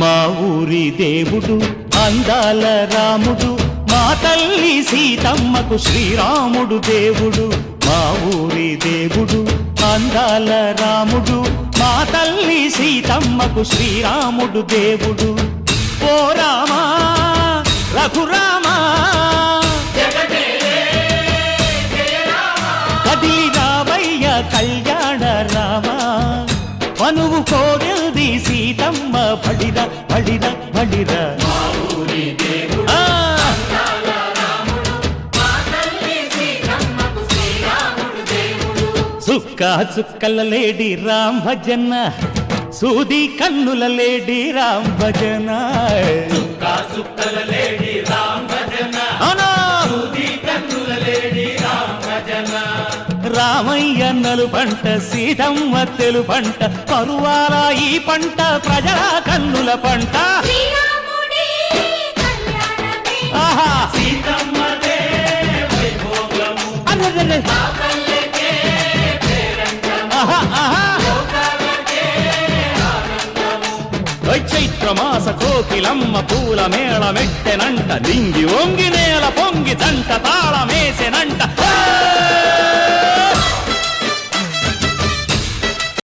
మా ఊరి దేవుడు అందాల రాముడు, మా తల్లి సీతమ్మకు శ్రీరాముడు దేవుడు. మా ఊరి దేవుడు అందాల రాముడు, మా తల్లి సీతమ్మకు శ్రీరాముడు దేవుడు. ఓ రామా రఘురామా కదిలి రావయ్య కళ్యాణ రామా, మనువు కోరింది సీతమ్మ బడిర బడిర బడిర. చుక్క చుక్కల లేడి రామ్ భజన, సూది కన్నుల లేడి రామ్ భజన. చుక్కల లేడి రామ్ భజన, సూది కన్నుల లేడి రామ్ భజన. రామయ్య నలు పంట సీతమ్మ తెలు పంట, పరువాల ఈ పంట ప్రజల కన్నుల పంట. ఆహా సీతమ్మదే వైభోగము, అరెరెరె. పల్లెకే పేరంటము, ఆహా ఆహా లోకాలకే ఆనందము. చైత్రమాస కోకిలమ్మ పూల మేళ మెట్టెనంట, లింగి వంగి నేల పొంగి జంట తాళమేసెనంట.